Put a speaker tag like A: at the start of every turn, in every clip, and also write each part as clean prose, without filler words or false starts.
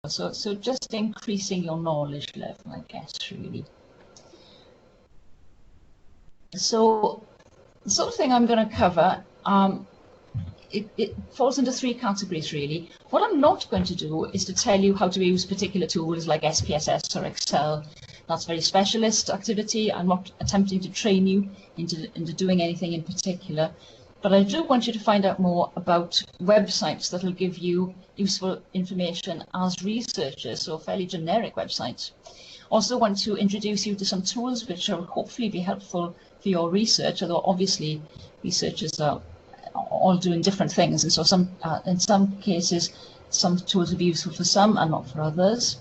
A: So just increasing your knowledge level, I guess, really. So the sort of thing I'm going to cover, it falls into three categories, really. What I'm not going to do is to tell you how to use particular tools like SPSS or Excel. That's very specialist activity. I'm not attempting to train you into doing anything in particular. But I do want you to find out more about websites that will give you useful information as researchers, so fairly generic websites. Also want to introduce you to some tools which will hopefully be helpful for your research, although obviously researchers are all doing different things, and so in some cases some tools will be useful for some and not for others.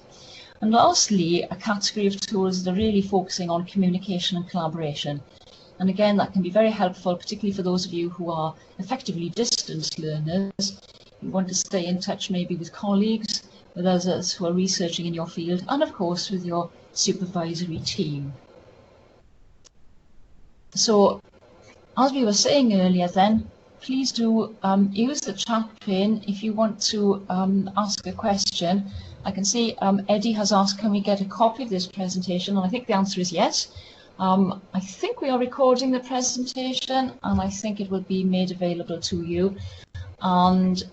A: And lastly, a category of tools that are really focusing on communication and collaboration. And again, that can be very helpful, particularly for those of you who are effectively distance learners. You want to stay in touch maybe with colleagues, with others who are researching in your field, and of course with your supervisory team. So, as we were saying earlier then, please do use the chat pane if you want to ask a question. I can see Eddie has asked, can we get a copy of this presentation? And I think the answer is yes. I think we are recording the presentation, and I think it will be made available to you. And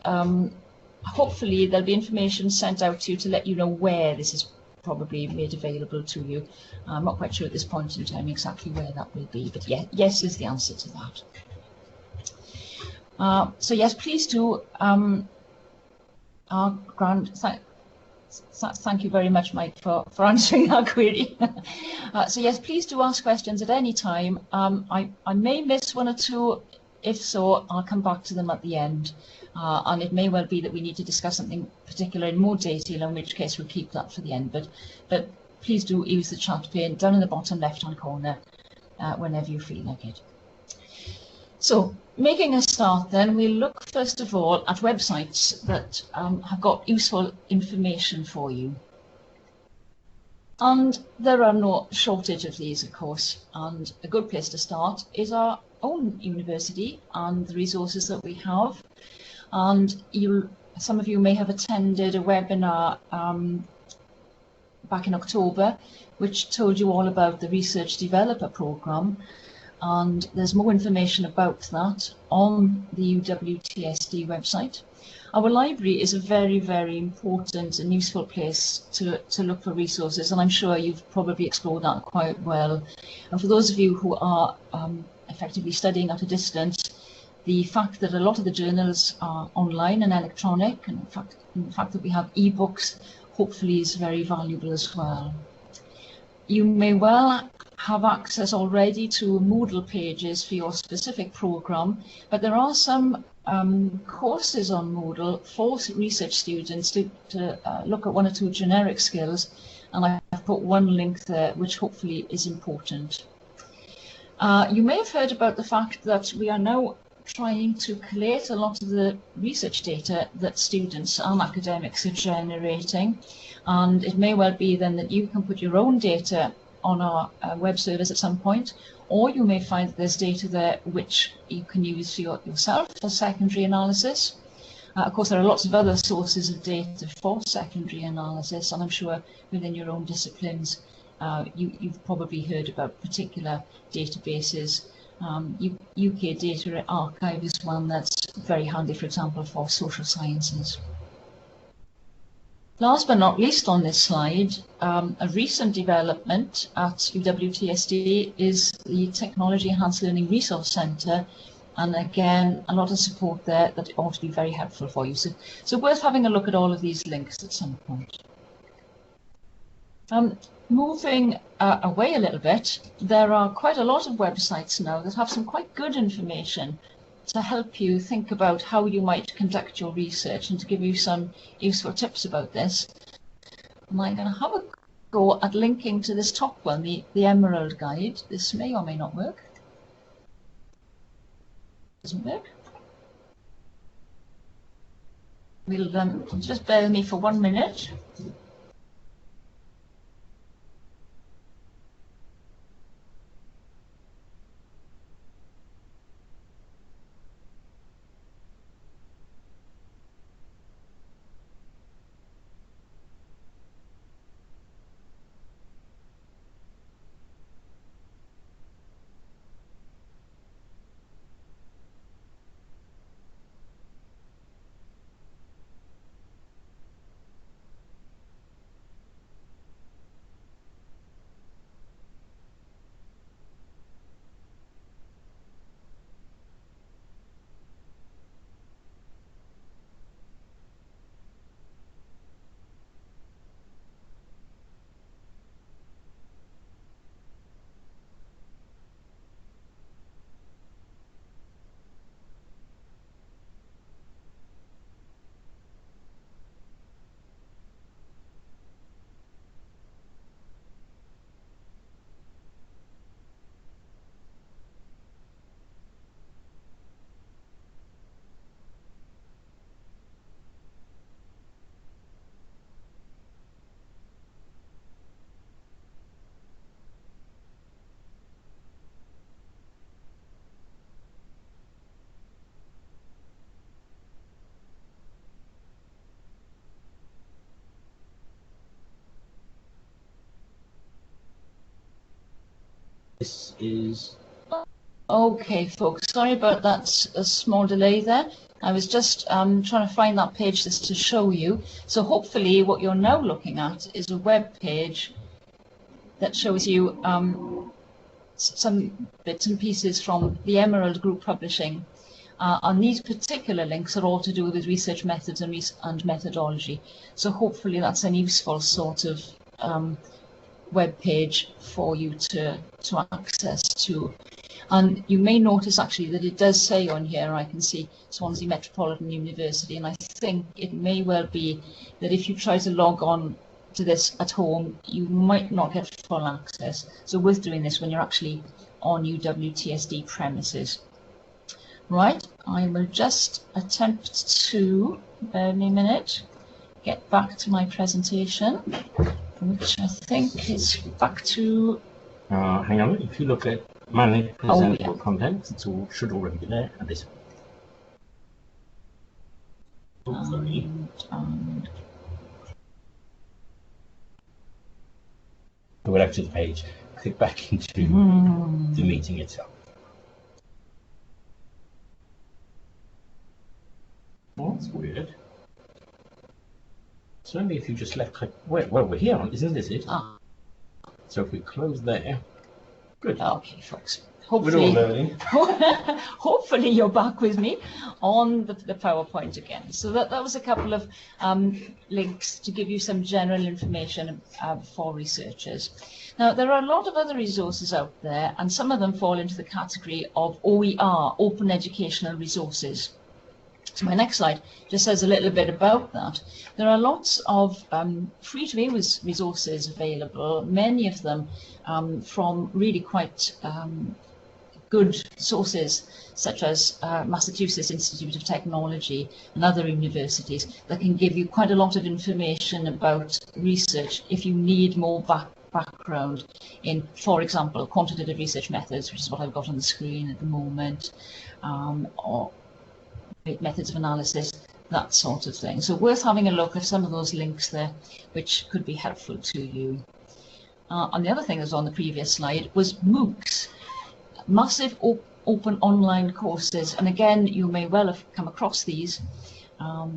A: hopefully there'll be information sent out to you to let you know where this is probably made available to you. I'm not quite sure at this point in time exactly where that will be, but yeah, yes is the answer to that. So yes, please do. Thank you very much, Mike, for answering our query. So yes, please do ask questions at any time. I may miss one or two. If so, I'll come back to them at the end. And it may well be that we need to discuss something particular in more detail, in which case we'll keep that for the end. But please do use the chat pane down in the bottom left-hand corner whenever you feel like it. So, making a start then, we'll look first of all at websites that have got useful information for you. And there are no shortage of these, of course, and a good place to start is our own university and the resources that we have. And some of you may have attended a webinar back in October, which told you all about the Research Developer Programme. And there's more information about that on the UWTSD website. Our library is a very, very important and useful place to look for resources, and I'm sure you've probably explored that quite well. And for those of you who are effectively studying at a distance, the fact that a lot of the journals are online and electronic, and the fact that we have e-books, hopefully is very valuable as well. You may well have access already to Moodle pages for your specific program, but there are some courses on Moodle for research students to look at one or two generic skills, and I've put one link there which hopefully is important. You may have heard about the fact that we are now trying to collate a lot of the research data that students and academics are generating, and it may well be then that you can put your own data on our web service at some point, or you may find that there's data there which you can use for yourself for secondary analysis. Of course, there are lots of other sources of data for secondary analysis, and I'm sure within your own disciplines you've probably heard about particular databases. UK Data Archive is one that's very handy, for example, for social sciences. Last but not least on this slide, a recent development at UWTSD is the Technology Enhanced Learning Resource Centre, and again a lot of support there that ought to be very helpful for you. So worth having a look at all of these links at some point. Moving away a little bit, there are quite a lot of websites now that have some quite good information to help you think about how you might conduct your research and to give you some useful tips about this. And I'm going to have a go at linking to this top one, the Emerald Guide. This may or may not work. Doesn't work. We'll just bear with me for 1 minute.
B: this is...
A: Okay, folks, sorry about that a small delay there. I was just trying to find that page just to show you. So hopefully what you're now looking at is a web page that shows you some bits and pieces from the Emerald Group Publishing. And these particular links are all to do with research methods and methodology. So hopefully that's a useful sort of web page for you to access to. And you may notice actually that it does say on here, I can see Swansea Metropolitan University, and I think it may well be that if you try to log on to this at home, you might not get full access. So worth doing this when you're actually on UWTSD premises. Right, I will just attempt to, bear me a minute, get back to my presentation, which I think is back to...
B: hang on, if you look at manage presentable content, it should already be there at this point. Go back to the page, click back into the meeting itself. Well, that's weird. Certainly if you just left click, well, we're here, isn't this it? So if we close there, good.
A: Okay, folks. Hopefully,
B: we're all learning.
A: Hopefully you're back with me on the PowerPoint again. So that was a couple of links to give you some general information for researchers. Now, there are a lot of other resources out there, and some of them fall into the category of OER, Open Educational Resources. So my next slide just says a little bit about that. There are lots of free-to-use resources available, many of them from really quite good sources, such as Massachusetts Institute of Technology and other universities that can give you quite a lot of information about research if you need more background in, for example, quantitative research methods, which is what I've got on the screen at the moment, or methods of analysis, that sort of thing. So worth having a look at some of those links there, which could be helpful to you. And the other thing that was on the previous slide was MOOCs, massive open online courses. And again, you may well have come across these.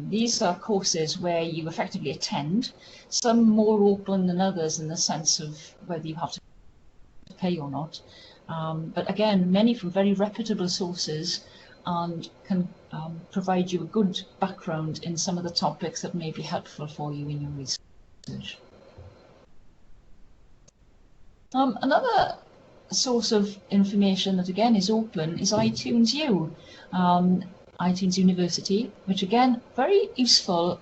A: These are courses where you effectively attend, some more open than others in the sense of whether you have to pay or not. But again, many from very reputable sources, and can provide you a good background in some of the topics that may be helpful for you in your research. Another source of information that again is open is iTunes U, iTunes University, which again, very useful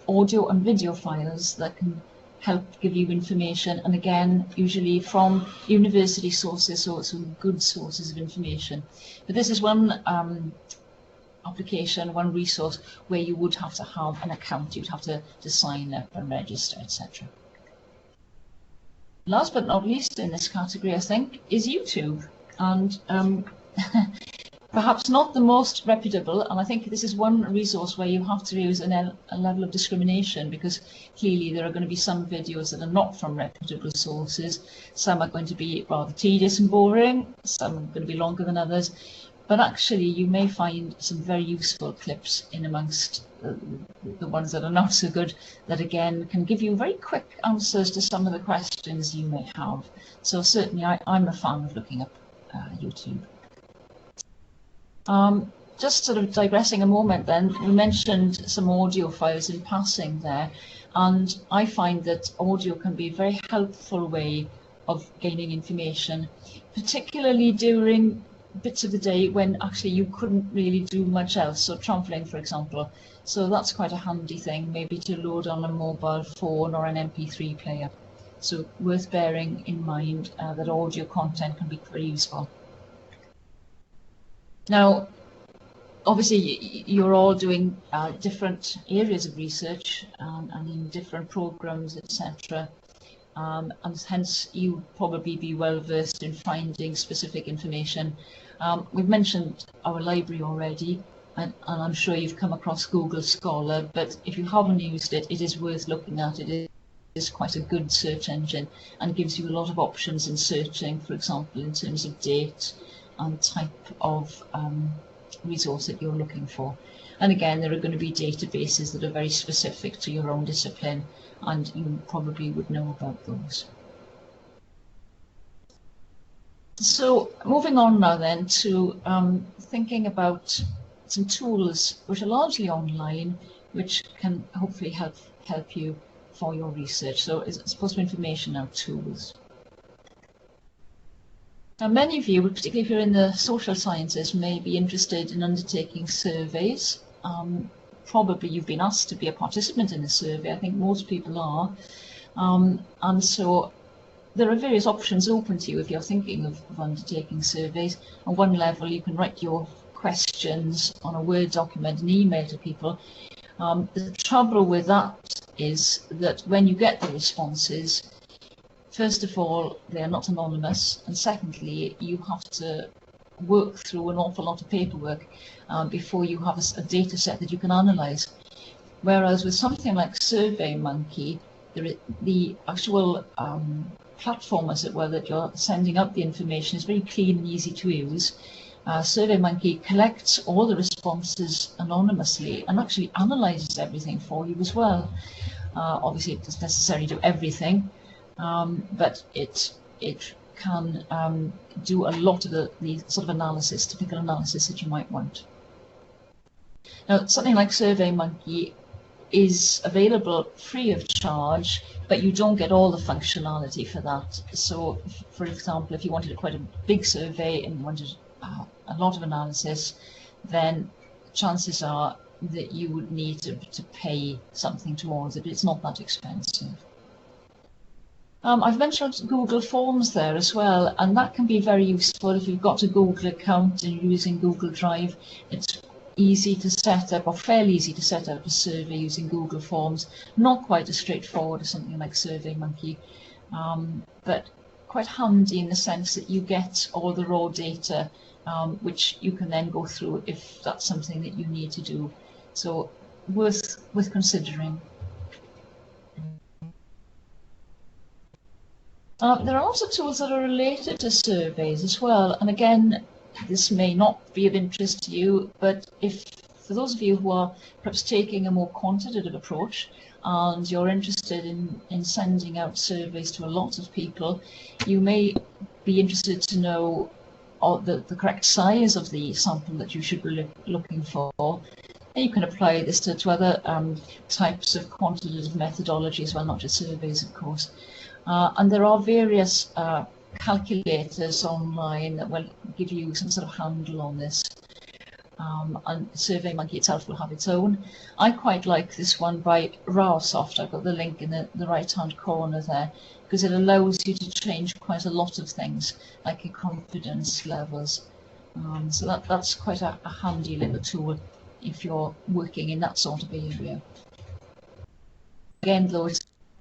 A: audio and video files that can help give you information, and again, usually from university sources, so some good sources of information. But this is one application, one resource where you would have to have an account, you'd have to sign up and register, etc. Last but not least in this category, I think, is YouTube. And perhaps not the most reputable, and I think this is one resource where you have to use a level of discrimination, because clearly there are going to be some videos that are not from reputable sources. Some are going to be rather tedious and boring, some are going to be longer than others, but actually you may find some very useful clips in amongst the ones that are not so good, that again can give you very quick answers to some of the questions you may have. So certainly I'm a fan of looking up YouTube. Just sort of digressing a moment then, we mentioned some audio files in passing there, and I find that audio can be a very helpful way of gaining information, particularly during bits of the day when actually you couldn't really do much else, so travelling for example. So that's quite a handy thing, maybe to load on a mobile phone or an MP3 player. So worth bearing in mind that audio content can be very useful. Now, obviously, you're all doing different areas of research and in different programs, etc. And hence, you probably be well versed in finding specific information. We've mentioned our library already, and I'm sure you've come across Google Scholar, but if you haven't used it, it is worth looking at. It is quite a good search engine and gives you a lot of options in searching, for example, in terms of date and type of resource that you're looking for. And again, there are going to be databases that are very specific to your own discipline, and you probably would know about those. So moving on now then to thinking about some tools which are largely online, which can hopefully help you for your research. So it's supposed to be information now, tools. Now many of you, particularly if you're in the social sciences, may be interested in undertaking surveys. Probably you've been asked to be a participant in a survey. I think most people are. And so there are various options open to you if you're thinking of undertaking surveys. On one level, you can write your questions on a Word document and email to people. The trouble with that is that when you get the responses, first of all, they are not anonymous, and secondly, you have to work through an awful lot of paperwork before you have a data set that you can analyse. Whereas with something like SurveyMonkey, the actual platform, as it were, that you're sending up the information is very clean and easy to use. SurveyMonkey collects all the responses anonymously and actually analyzes everything for you as well. Obviously, it doesn't necessarily do everything, but it can do a lot of the sort of analysis, typical analysis that you might want. Now, something like SurveyMonkey is available free of charge, but you don't get all the functionality for that. So, for example, if you wanted quite a big survey and you wanted a lot of analysis, then chances are that you would need to pay something towards it. It's not that expensive. I've mentioned Google Forms there as well, and that can be very useful if you've got a Google account and you're using Google Drive. It's easy to set up, or fairly easy to set up a survey using Google Forms. Not quite as straightforward as something like SurveyMonkey, but quite handy in the sense that you get all the raw data, which you can then go through if that's something that you need to do. So worth considering. There are also tools that are related to surveys as well, and again, this may not be of interest to you, but for those of you who are perhaps taking a more quantitative approach and you're interested in sending out surveys to a lot of people, you may be interested to know the correct size of the sample that you should be looking for. And you can apply this to other types of quantitative methodology as well, not just surveys, of course. And there are various calculators online that will give you some sort of handle on this. And SurveyMonkey itself will have its own. I quite like this one by Raosoft. I've got the link in the right-hand corner there, because it allows you to change quite a lot of things, like your confidence levels. So that's quite a handy little tool if you're working in that sort of area. Again, though, it's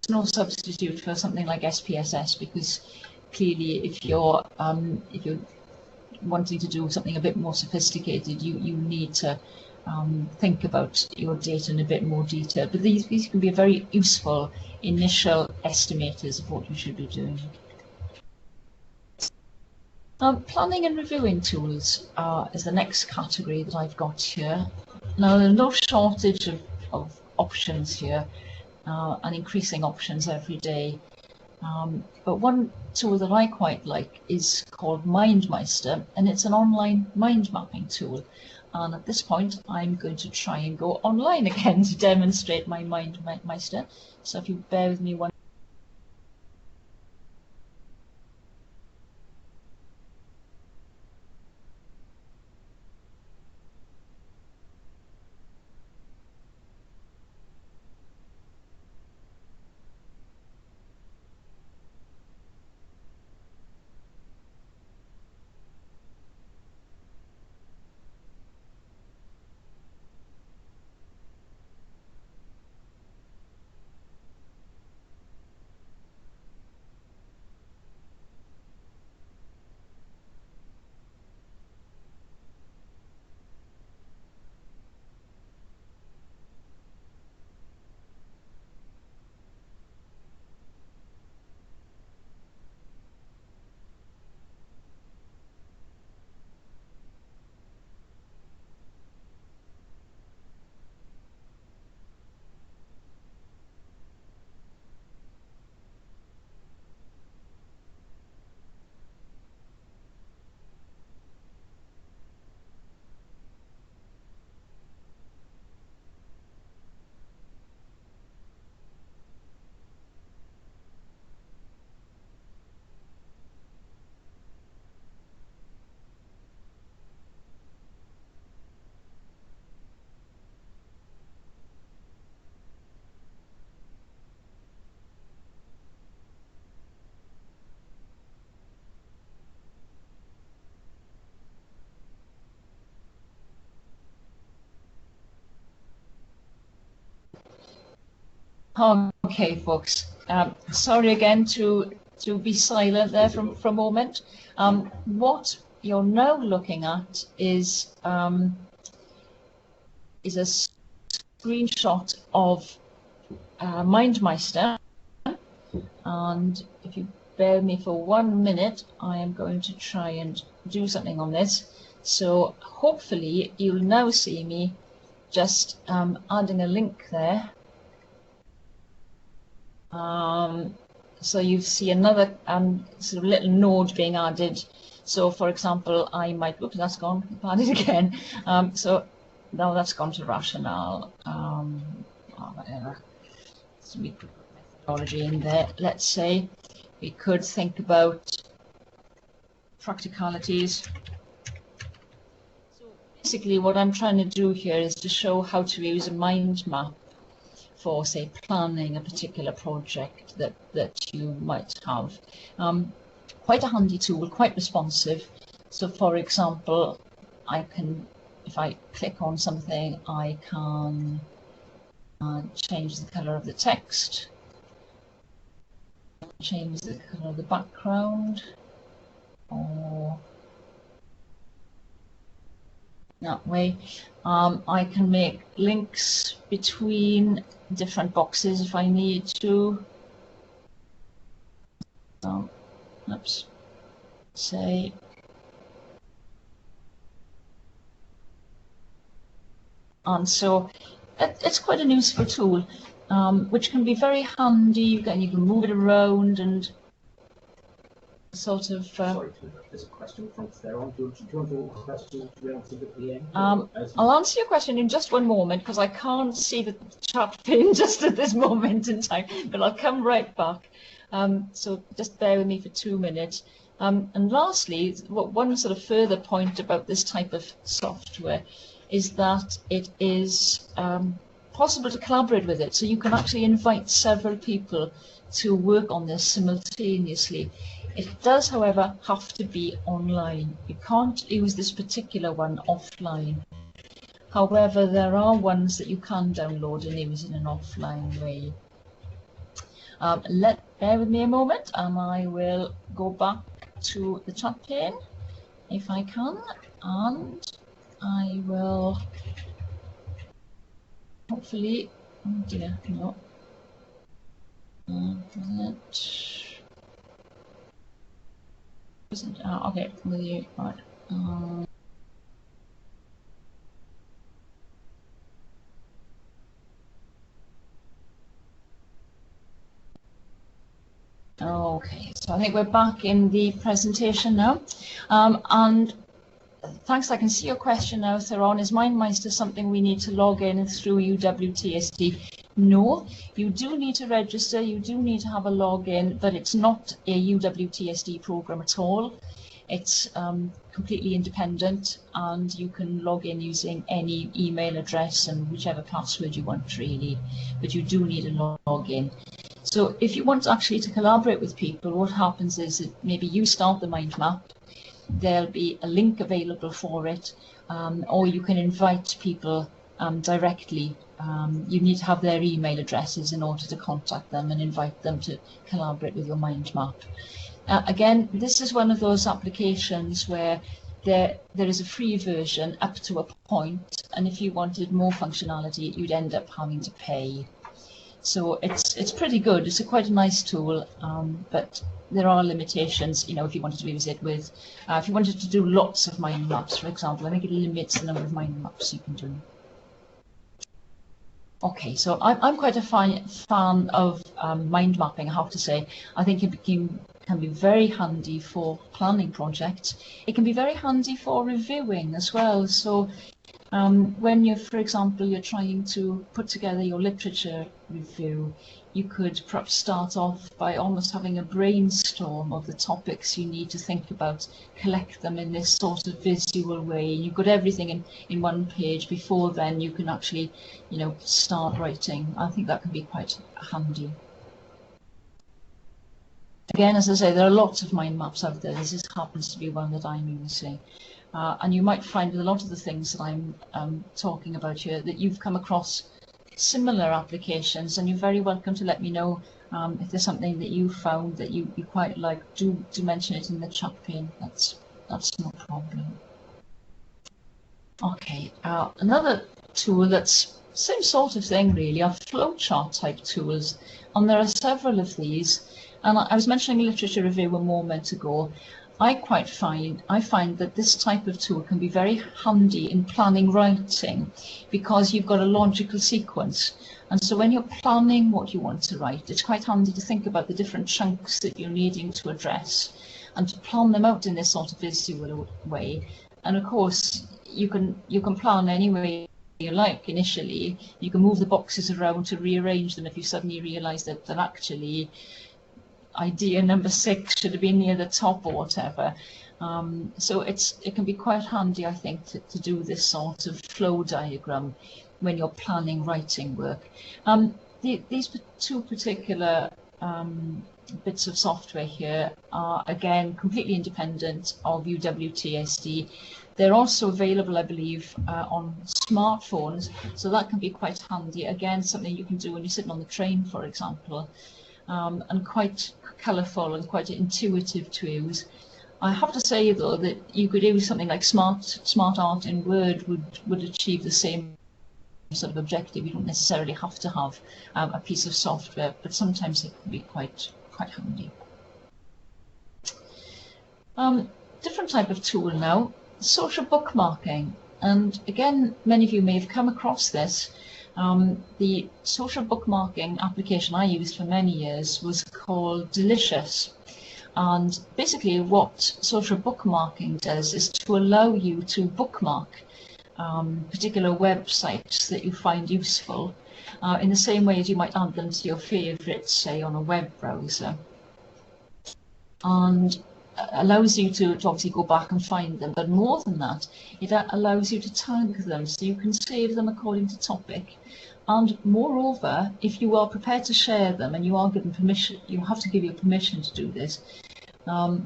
A: no substitute for something like SPSS, because clearly if you're wanting to do something a bit more sophisticated, you need to think about your data in a bit more detail. But these can be very useful initial estimators of what you should be doing. Planning and reviewing tools is the next category that I've got here. Now, there's no shortage of options here, and increasing options every day. But one tool that I quite like is called MindMeister, and it's an online mind mapping tool. And at this point, I'm going to try and go online again to demonstrate my MindMeister. So if you bear with me one. Okay, folks. Sorry again to be silent there for a moment. What you're now looking at is a screenshot of MindMeister, and if you bear with me for 1 minute, I am going to try and do something on this. So hopefully you'll now see me just adding a link there. So you see another sort of little node being added. So for example, I might, oops, that's gone, add it again. So now that's gone to rationale. Whatever. So we could put methodology in there. Let's say we could think about practicalities. So basically what I'm trying to do here is to show how to use a mind map for, say, planning a particular project that you might have. Quite a handy tool, quite responsive. So for example, I can, if I click on something, I can change the color of the text, change the color of the background, or that way. I can make links between different boxes if I need to. So, oops, say, and so it's quite a useful tool, which can be very handy. You can move it around and sort of.
C: Sorry, there's a question from Theron. Do you want the question to be answered at the end?
A: I'll answer your question in just 1 moment because I can't see the chat pin just at this moment in time, but I'll come right back. So just bear with me for 2 minutes. And lastly, one sort of further point about this type of software is that it is possible to collaborate with it. So you can actually invite several people to work on this simultaneously. It does, however, have to be online. You can't use this particular one offline. However, there are ones that you can download and use in an offline way. Bear with me a moment and I will go back to the chat pane if I can, and I will hopefully, oh dear, no. Okay, with you, right. Okay, so I think we're back in the presentation now. And thanks, I can see your question now, Theron. Is MindMeister something we need to log in through UWTSD? No, you do need to register, you do need to have a login, but it's not a UWTSD program at all. It's completely independent, and you can log in using any email address and whichever password you want, really, but you do need a login. So if you want actually to collaborate with people, what happens is that maybe you start the mind map, there'll be a link available for it, or you can invite people directly. You need to have their email addresses in order to contact them and invite them to collaborate with your mind map. Again, this is one of those applications where there is a free version up to a point, and if you wanted more functionality, you'd end up having to pay. So it's pretty good. It's quite a nice tool, but there are limitations. You know, if you wanted to use it with, if you wanted to do lots of mind maps, for example, I think it limits the number of mind maps you can do. Okay, so I'm quite a fan of mind mapping, I have to say. I think it can be very handy for planning projects. It can be very handy for reviewing as well. So when you're, for example, you're trying to put together your literature review, you could perhaps start off by almost having a brainstorm of the topics you need to think about, collect them in this sort of visual way. You've got everything in one page. Before then, you can actually, you know, start writing. I think that can be quite handy. Again, as I say, there are lots of mind maps out there. This just happens to be one that I'm using. And you might find with a lot of the things that I'm talking about here that you've come across similar applications, and you're very welcome to let me know if there's something that you found that you quite like. Do mention it in the chat pane. That's no problem. Okay, another tool that's same sort of thing really are flowchart type tools, and there are several of these. And I was mentioning literature review a moment ago. I find that this type of tool can be very handy in planning writing, because you've got a logical sequence. And so when you're planning what you want to write, it's quite handy to think about the different chunks that you're needing to address and to plan them out in this sort of visual way. And of course, you can plan any way you like initially. You can move the boxes around to rearrange them if you suddenly realize that actually idea number 6 should have been near the top or whatever. So it can be quite handy, I think, to do this sort of flow diagram when you're planning writing work. These two particular bits of software here are, again, completely independent of UWTSD. They're also available, I believe, on smartphones, so that can be quite handy. Again, something you can do when you're sitting on the train, for example, and quite colourful and quite intuitive to use. I have to say, though, that you could use something like Smart Art in Word would achieve the same sort of objective. You don't necessarily have to have a piece of software, but sometimes it can be quite handy. Different type of tool now, social bookmarking. And again, many of you may have come across this. The social bookmarking application I used for many years was called Delicious. And basically what social bookmarking does is to allow you to bookmark particular websites that you find useful in the same way as you might add them to your favorites, say on a web browser. And allows you to obviously go back and find them, but more than that, it allows you to tag them, so you can save them according to topic. And moreover, if you are prepared to share them and you are given permission, you have to give your permission to do this,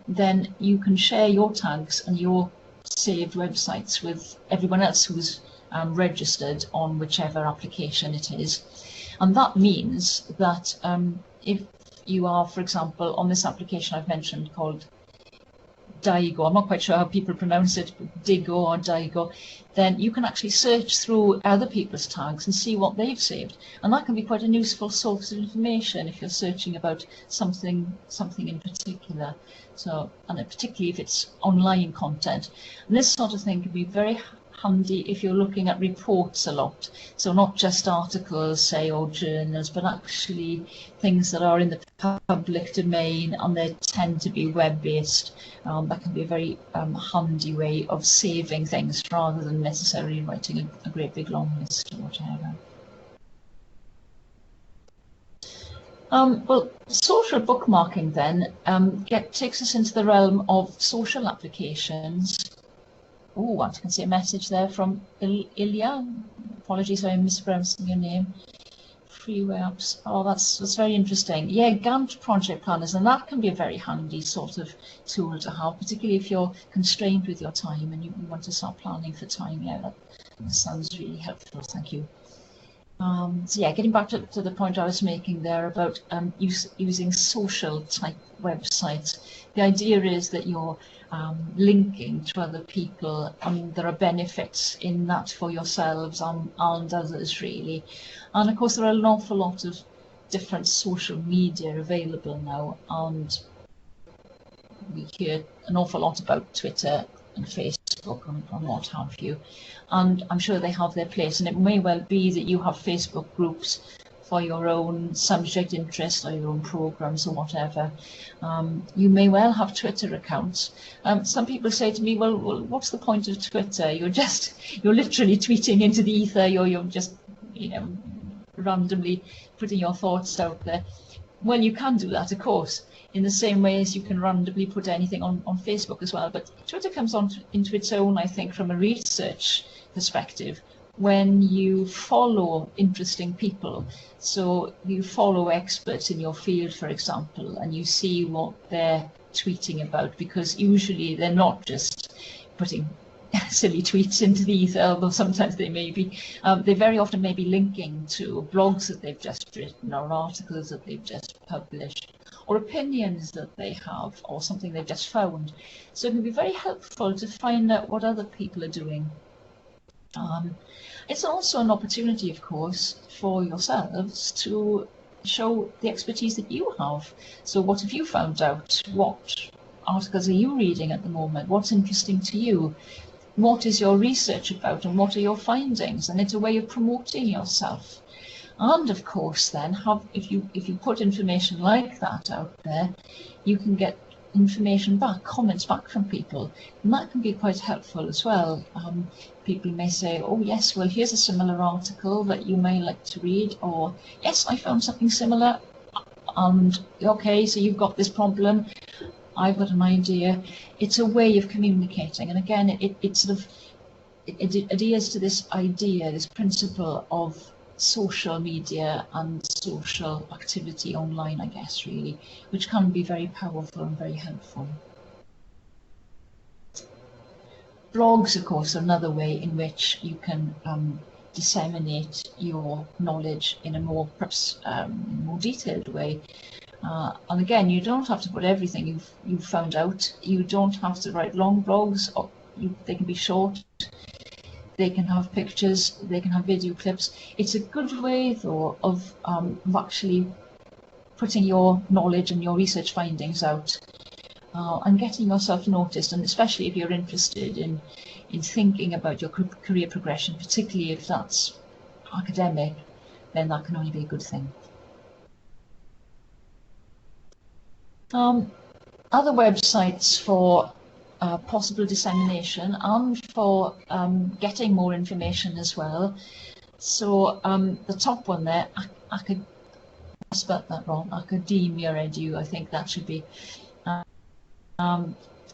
A: then you can share your tags and your saved websites with everyone else who's registered on whichever application it is. And that means that if you are, for example, on this application I've mentioned called Daigo, I'm not quite sure how people pronounce it, Digo or Daigo, then you can actually search through other people's tags and see what they've saved. And that can be quite a useful source of information if you're searching about something in particular. So, and particularly if it's online content. And this sort of thing can be very handy if you're looking at reports a lot. So not just articles, say, or journals, but actually things that are in the public domain, and they tend to be web-based. That can be a very handy way of saving things rather than necessarily writing a great big long list or whatever. Well, social bookmarking then takes us into the realm of social applications. Oh, I can see a message there from Ilya. Apologies if I'm mispronouncing your name. Freeware apps. Oh, that's very interesting. Yeah, Gantt project planners, and that can be a very handy sort of tool to have, particularly if you're constrained with your time and you want to start planning for time. Yeah, that sounds really helpful. Thank you. So yeah, getting back to the point I was making there about using social type websites. The idea is that you're linking to other people, and there are benefits in that for yourselves and others really. And of course there are an awful lot of different social media available now, and we hear an awful lot about Twitter and Facebook and what have you, and I'm sure they have their place, and it may well be that you have Facebook groups for your own subject interest or your own programs or whatever. You may well have Twitter accounts. Some people say to me, well, what's the point of Twitter? You're literally tweeting into the ether, you're just, randomly putting your thoughts out there. Well, you can do that, of course, in the same way as you can randomly put anything on Facebook as well. But Twitter comes into its own, I think, from a research perspective, when you follow interesting people. So you follow experts in your field, for example, and you see what they're tweeting about, because usually they're not just putting silly tweets into the ether, although sometimes they may be. They very often may be linking to blogs that they've just written, or articles that they've just published, or opinions that they have, or something they've just found. So it can be very helpful to find out what other people are doing. It's also an opportunity, of course, for yourselves to show the expertise that you have. So what have you found out? What articles are you reading at the moment? What's interesting to you? What is your research about, and what are your findings? And it's a way of promoting yourself. And of course, then, if you put information like that out there, you can get information back, comments back from people, and that can be quite helpful as well. People may say, oh yes, well here's a similar article that you may like to read, or yes, I found something similar, and okay, so you've got this problem, I've got an idea. It's a way of communicating, and again, it sort of adheres to this idea, this principle of social media and social activity online, I guess, really, which can be very powerful and very helpful. Blogs, of course, are another way in which you can disseminate your knowledge in a more, perhaps, more detailed way. And again, you don't have to put everything you've found out. You don't have to write long blogs. Or they can be short. They can have pictures. They can have video clips. It's a good way, though, of actually putting your knowledge and your research findings out and getting yourself noticed. And especially if you're interested in thinking about your career progression, particularly if that's academic, then that can only be a good thing. Other websites for possible dissemination and for getting more information as well. So the top one there, I spelled that wrong, Academia Edu, I think that should be.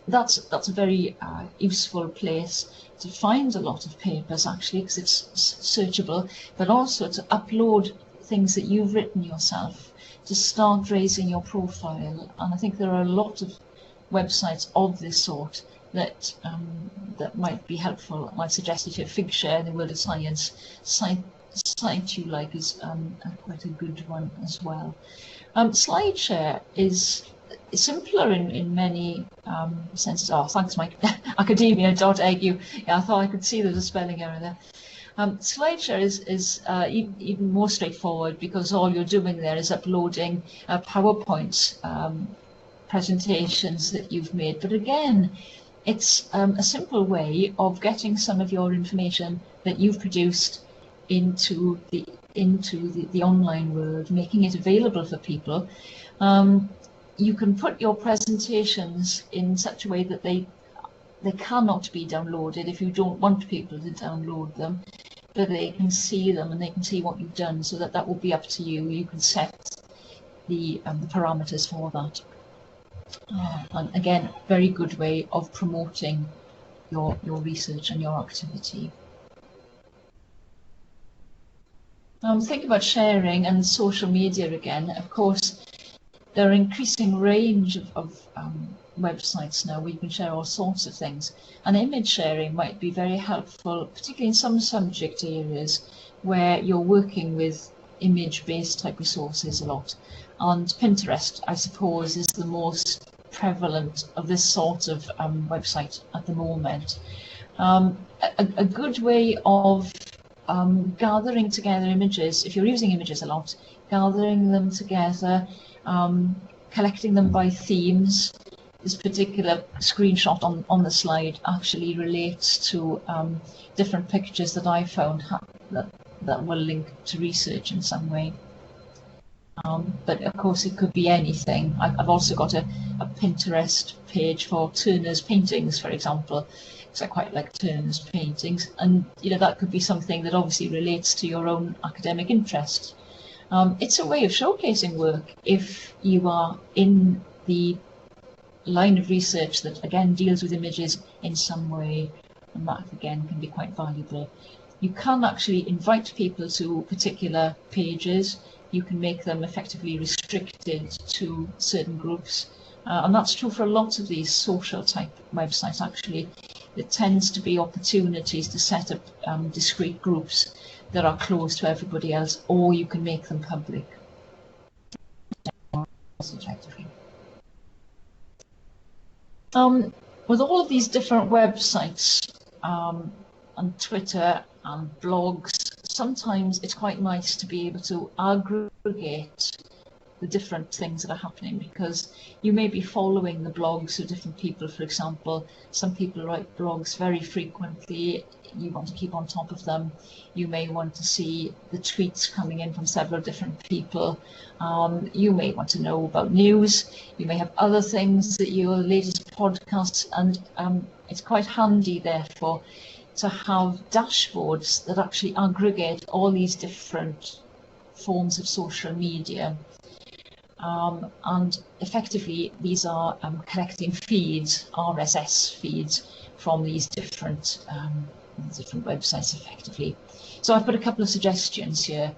A: That's a very useful place to find a lot of papers, actually, because it's searchable, but also to upload things that you've written yourself, to start raising your profile. And I think there are a lot of websites of this sort that that might be helpful. I suggest if you Figshare in the World of Science site you like is quite a good one as well. SlideShare is simpler in many senses. Oh, thanks, Mike. Academia.edu. Yeah, I thought I could see there's a spelling error there. SlideShare is even more straightforward, because all you're doing there is uploading PowerPoint presentations that you've made. But again, it's a simple way of getting some of your information that you've produced into the online world, making it available for people. You can put your presentations in such a way that they cannot be downloaded if you don't want people to download them, but they can see them and they can see what you've done, so that will be up to you. You can set the parameters for that. And again, very good way of promoting your research and your activity. Think about sharing and social media again. Of course, there are an increasing range of websites now where you can share all sorts of things. And image sharing might be very helpful, particularly in some subject areas where you're working with image-based type resources a lot. And Pinterest, I suppose, is the most prevalent of this sort of website at the moment. A good way of gathering together images, if you're using images a lot, gathering them together, collecting them by themes. This particular screenshot on the slide actually relates to different pictures that I found that were linked to research in some way. But of course it could be anything. I've also got a Pinterest page for Turner's paintings, for example, because I quite like Turner's paintings, and that could be something that obviously relates to your own academic interest. It's a way of showcasing work if you are in the line of research that again deals with images in some way, and that again can be quite valuable. You can actually invite people to particular pages. You can make them effectively restricted to certain groups, and that's true for a lot of these social type websites actually. there tends to be opportunities to set up discrete groups that are closed to everybody else, or you can make them public. With all of these different websites and Twitter and blogs, sometimes it's quite nice to be able to aggregate the different things that are happening, because you may be following the blogs of different people. For example, some people write blogs very frequently. You want to keep on top of them. You may want to see the tweets coming in from several different people. You may want to know about news. You may have other things that your latest podcasts, and it's quite handy, therefore, to have dashboards that actually aggregate all these different forms of social media. And effectively, these are collecting feeds, RSS feeds, from these different websites, effectively. So I've put a couple of suggestions here.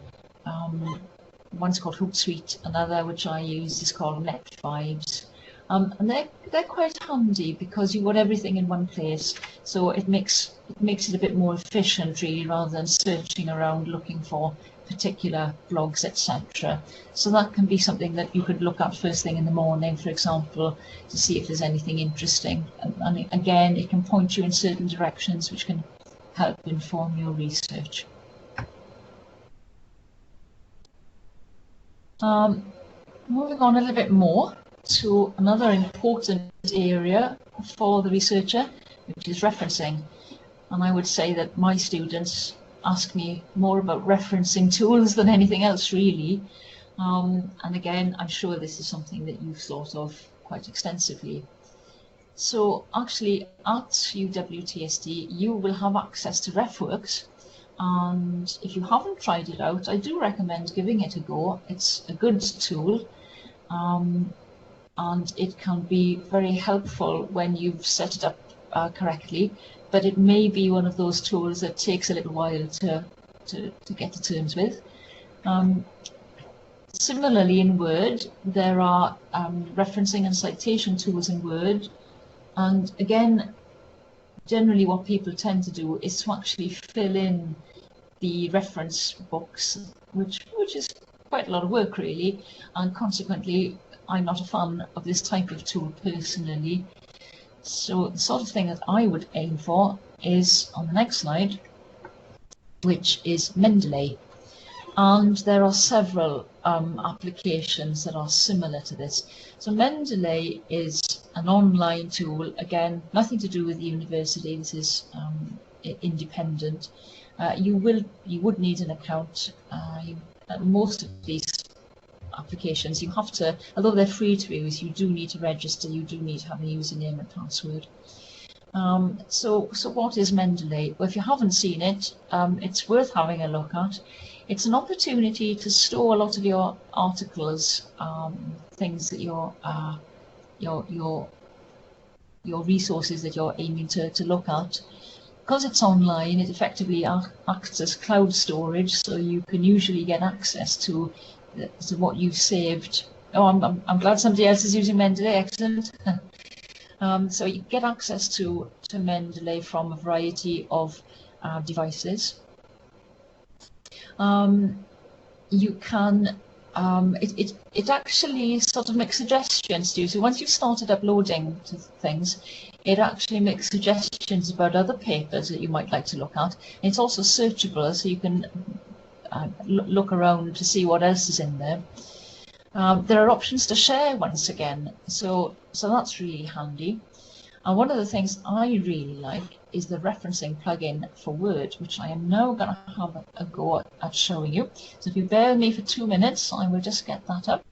A: One's called Hootsuite, another which I use is called NetVibes. And they're quite handy because you've got everything in one place, so it makes it a bit more efficient, really, rather than searching around looking for particular blogs, etc. So that can be something that you could look at first thing in the morning, for example, to see if there's anything interesting. And again, it can point you in certain directions which can help inform your research. Moving on a little bit more to another important area for the researcher, which is referencing. And I would say that my students ask me more about referencing tools than anything else, really. And again, I'm sure this is something that you've thought of quite extensively. So actually, at UWTSD, you will have access to RefWorks. And if you haven't tried it out, I do recommend giving it a go. It's a good tool. And it can be very helpful when you've set it up correctly, but it may be one of those tools that takes a little while to get to terms with. Similarly, in Word, there are referencing and citation tools in Word, and again, generally what people tend to do is to actually fill in the reference books, which is quite a lot of work, really, and consequently I'm not a fan of this type of tool personally. So the sort of thing that I would aim for is on the next slide, which is Mendeley. And there are several applications that are similar to this. So Mendeley is an online tool, again, nothing to do with the university. This is independent. You would need an account. Most of these applications, you have to, although they're free to use, you do need to register, you do need to have a username and password. So what is Mendeley? Well, if you haven't seen it, it's worth having a look at. It's an opportunity to store a lot of your articles, things that your resources that you're aiming to look at. Because it's online, it effectively acts as cloud storage, so you can usually get access to what you've saved. Oh, I'm glad somebody else is using Mendeley. Excellent. So you get access to Mendeley from a variety of devices. You can it actually sort of makes suggestions to you. So once you've started uploading to things, it actually makes suggestions about other papers that you might like to look at. And it's also searchable, so you can look around to see what else is in there. There are options to share once again, so that's really handy. And one of the things I really like is the referencing plugin for Word, which I am now going to have a go at showing you. So if you bear with me for 2 minutes, I will just get that up.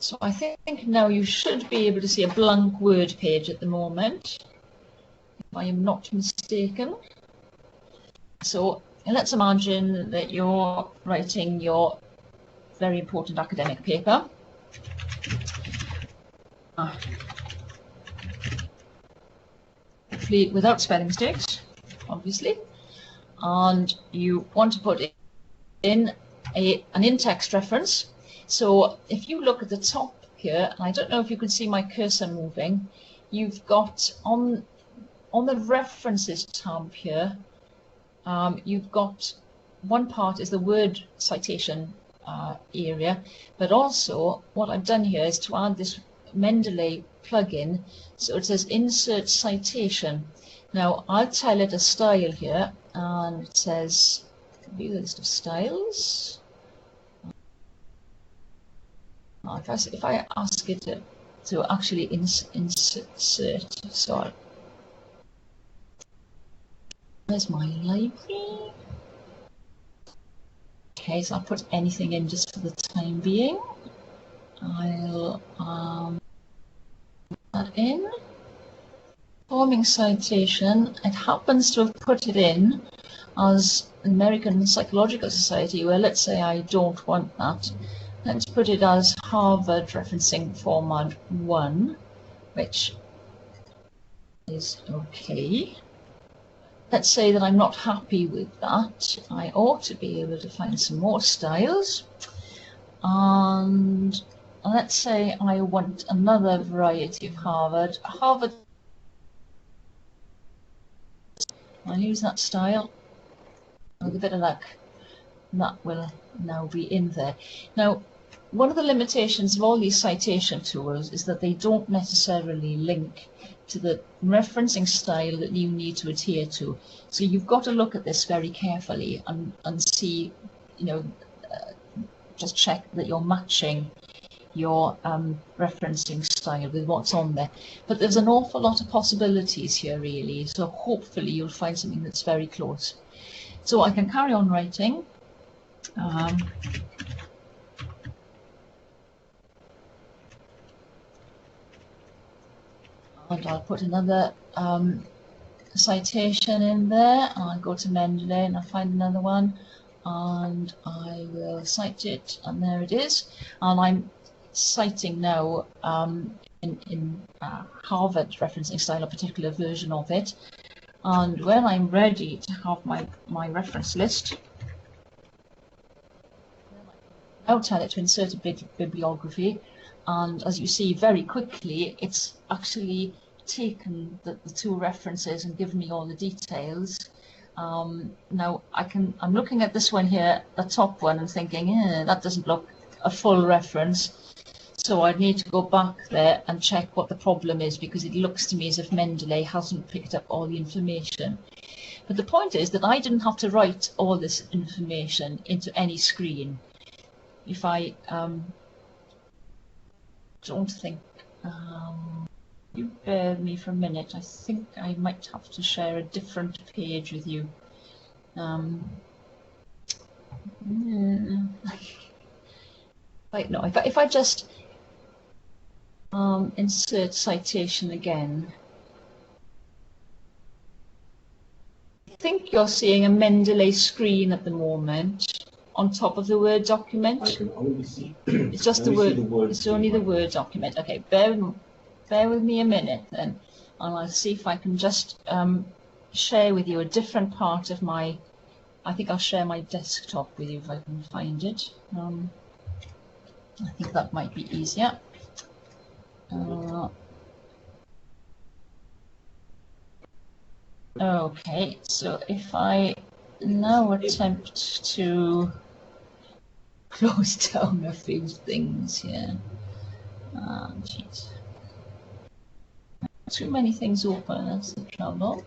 A: So I think now you should be able to see a blank Word page at the moment, if I am not mistaken. So And let's imagine that you're writing your very important academic paper. Hopefully without spelling mistakes, obviously. And you want to put in an in-text reference. So if you look at the top here, and I don't know if you can see my cursor moving, you've got on the references tab here, you've got one part is the word citation area, but also what I've done here is to add this Mendeley plugin. So it says insert citation. Now I'll tell it a style here, and it says view the list of styles. If I ask it to actually insert, sorry. Where's my library? Okay, so I'll put anything in just for the time being. I'll put that in. Forming citation, it happens to have put it in as American Psychological Society, where let's say I don't want that. Let's put it as Harvard Referencing Format 1, which is okay. Let's say that I'm not happy with that. I ought to be able to find some more styles. And let's say I want another variety of Harvard. I'll use that style. With a bit of luck, that will now be in there. Now, one of the limitations of all these citation tools is that they don't necessarily link to the referencing style that you need to adhere to. So you've got to look at this very carefully and see, just check that you're matching your referencing style with what's on there. But there's an awful lot of possibilities here, really. So hopefully you'll find something that's very close. So I can carry on writing. And I'll put another citation in there. I'll go to Mendeley and I'll find another one, and I will cite it, and there it is. And I'm citing now in Harvard referencing style, a particular version of it. And when I'm ready to have my reference list, I'll tell it to insert a bibliography. And as you see very quickly, it's actually taken the two references and given me all the details. Now I'm looking at this one here, the top one, and thinking, that doesn't look a full reference. So I need to go back there and check what the problem is, because it looks to me as if Mendeley hasn't picked up all the information. But the point is that I didn't have to write all this information into any screen. If I don't think, you bear with me for a minute, I think I might have to share a different page with you. Right, no, if I just insert citation again, I think you're seeing a Mendeley screen at the moment on top of the Word document.
C: I can only see.
A: It's just the Word. It's only the Word document. Okay, bear with me a minute then, and I'll see if I can just share with you a different part of my. I think I'll share my desktop with you if I can find it. I think that might be easier. Okay, so if I now attempt to close down a few things here. Jeez. Too many things open, that's the trouble.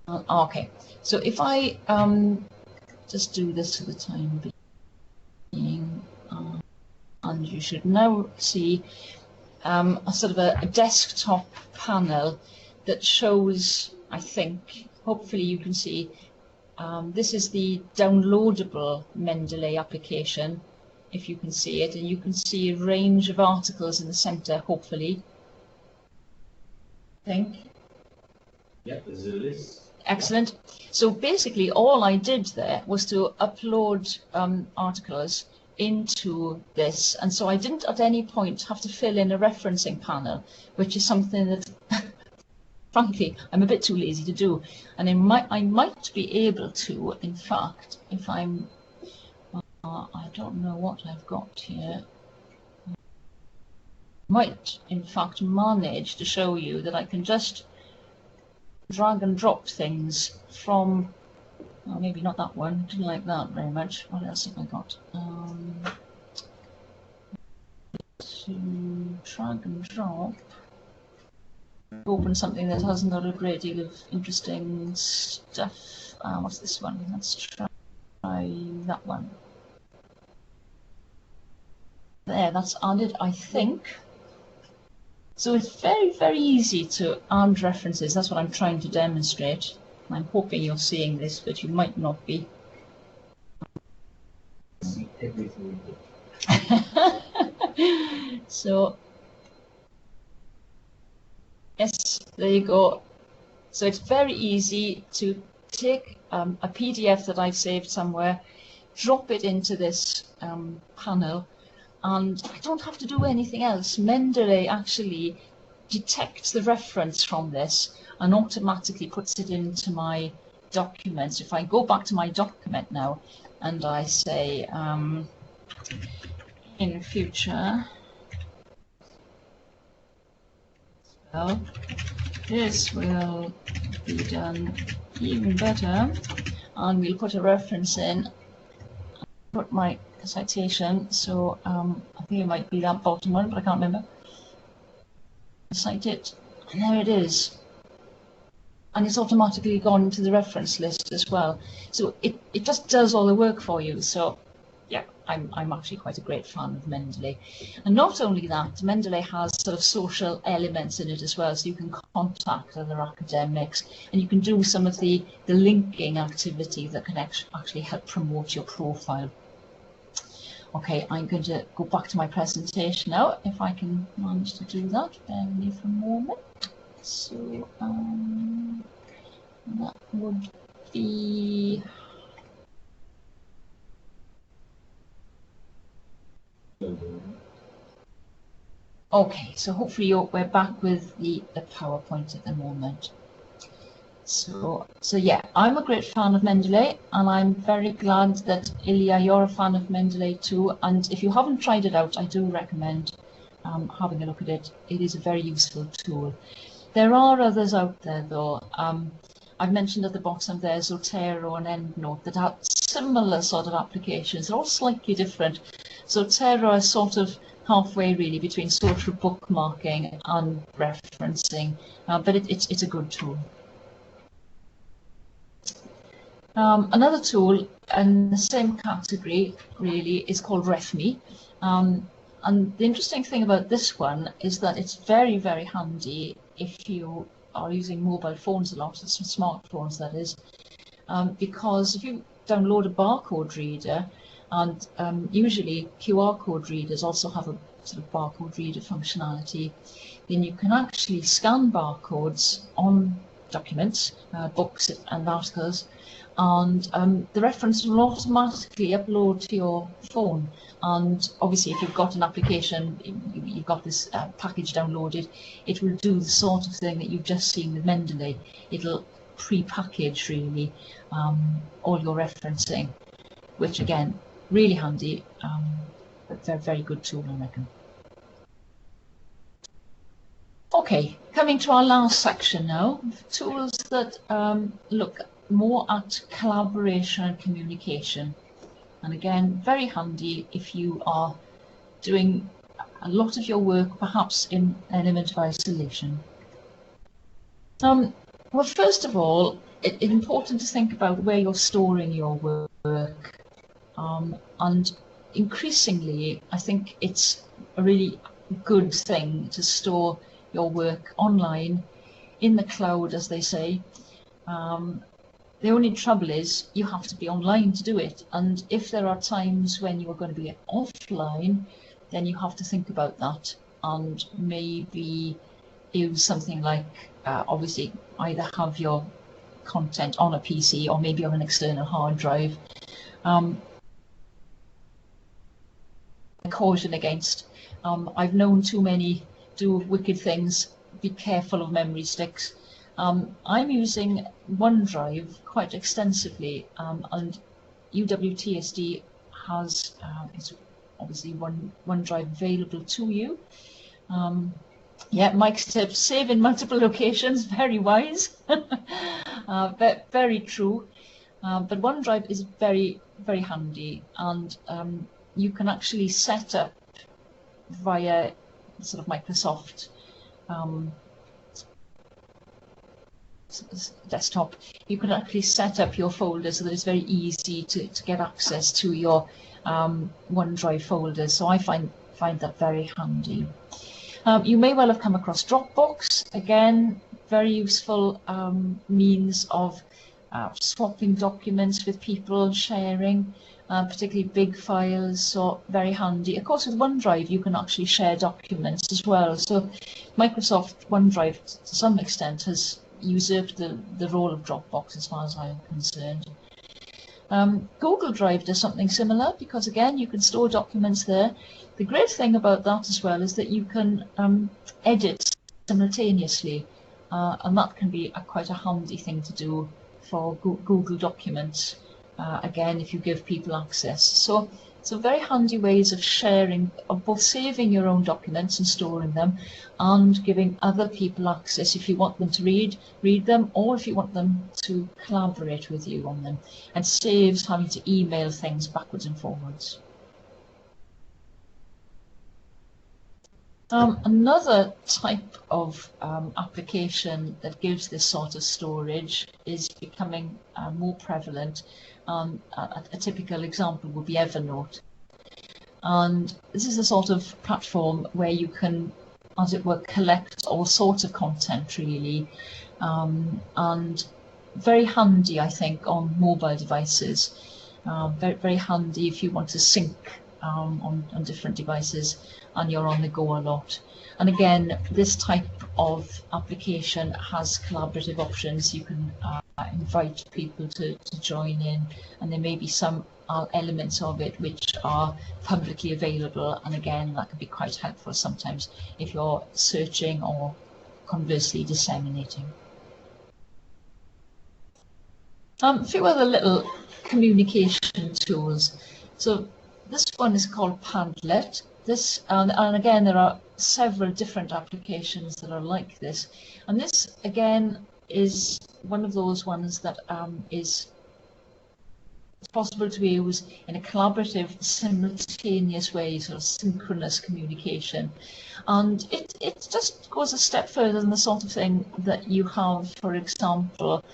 A: Okay, so if I just do this for the time being, and you should now see a sort of a desktop panel that shows, I think, hopefully you can see, this is the downloadable Mendeley application, if you can see it, and you can see a range of articles in the center, hopefully. I think.
C: Yeah, there's a list.
A: Excellent. So basically all I did there was to upload articles into this, and so I didn't at any point have to fill in a referencing panel, which is something that frankly I'm a bit too lazy to do. And I might be able to, in fact, if I'm I don't know what I've got here, might in fact manage to show you that I can just drag and drop things from, well, maybe not that one, didn't like that very much. What else have I got? To drag and drop, open something that hasn't got a great deal of interesting stuff. What's this one? Let's try that one. There, that's added, I think. So it's very, very easy to add references. That's what I'm trying to demonstrate. I'm hoping you're seeing this, but you might not be.
C: See everything.
A: So, yes, there you go. So it's very easy to take a PDF that I've saved somewhere, drop it into this panel, and I don't have to do anything else. Mendeley actually detects the reference from this and automatically puts it into my documents. If I go back to my document now and I say in future, well, this will be done even better, and we'll put a reference in, put my citation, so I think it might be that bottom one, but I can't remember. Cite it, and there it is. And it's automatically gone to the reference list as well. So it just does all the work for you. So yeah, I'm actually quite a great fan of Mendeley. And not only that, Mendeley has sort of social elements in it as well, so you can contact other academics, and you can do some of the linking activity that can actually help promote your profile. Okay, I'm going to go back to my presentation now, if I can manage to do that. Bear with me for a moment. So that would be... Okay, so hopefully we're back with the PowerPoint at the moment. So yeah, I'm a great fan of Mendeley, and I'm very glad that Ilya, you're a fan of Mendeley too. And if you haven't tried it out, I do recommend having a look at it. It is a very useful tool. There are others out there though. I've mentioned at the bottom there Zotero and EndNote that have similar sort of applications. They're all slightly different. Zotero is sort of halfway really between social bookmarking and referencing, but it's a good tool. Another tool in the same category really is called RefMe, and the interesting thing about this one is that it's very, very handy if you are using mobile phones a lot, smartphones that is, because if you download a barcode reader, and usually QR code readers also have a sort of barcode reader functionality, then you can actually scan barcodes on documents, books and articles, and the reference will automatically upload to your phone. And obviously if you've got an application, you've got this package downloaded, it will do the sort of thing that you've just seen with Mendeley. It'll pre-package really all your referencing, which again, really handy, but very, very good tool, I reckon. Okay, coming to our last section now, tools that look more at collaboration and communication. And again, very handy if you are doing a lot of your work perhaps in an element of isolation. Well, first of all, it's important to think about where you're storing your work. And increasingly, I think it's a really good thing to store your work online, in the cloud, as they say. The only trouble is you have to be online to do it, and if there are times when you are going to be offline, then you have to think about that and maybe use something like, obviously, either have your content on a PC or maybe on an external hard drive. Caution against. I've known too many do wicked things. Be careful of memory sticks. I'm using OneDrive quite extensively, and UWTSD has it's obviously OneDrive available to you. Yeah, Mike's tips: save in multiple locations, very wise, but very true. But OneDrive is very, very handy, and you can actually set up via sort of Microsoft desktop. You can actually set up your folders so that it's very easy to get access to your OneDrive folders. So I find that very handy. You may well have come across Dropbox. Again, very useful means of swapping documents with people, sharing, particularly big files, so very handy. Of course, with OneDrive, you can actually share documents as well. So Microsoft OneDrive, to some extent, has usurped the role of Dropbox as far as I'm concerned. Google Drive does something similar because, again, you can store documents there. The great thing about that as well is that you can edit simultaneously, and that can be quite a handy thing to do for Google Documents, again, if you give people access. So very handy ways of sharing, of both saving your own documents and storing them, and giving other people access if you want them to read them, or if you want them to collaborate with you on them, and saves having to email things backwards and forwards. Another type of application that gives this sort of storage is becoming more prevalent. A typical example would be Evernote. And this is a sort of platform where you can, as it were, collect all sorts of content, really. And very handy, I think, on mobile devices. Very, very handy if you want to sync on different devices and you're on the go a lot. And again, this type of application has collaborative options. You can invite people to join in, and there may be some elements of it which are publicly available, and again, that can be quite helpful sometimes if you're searching or conversely disseminating. A few other little communication tools. So this one is called Padlet. This, and again, there are several different applications that are like this. And this, again, is one of those ones that is possible to be used in a collaborative, simultaneous way, sort of synchronous communication. And it just goes a step further than the sort of thing that you have, for example,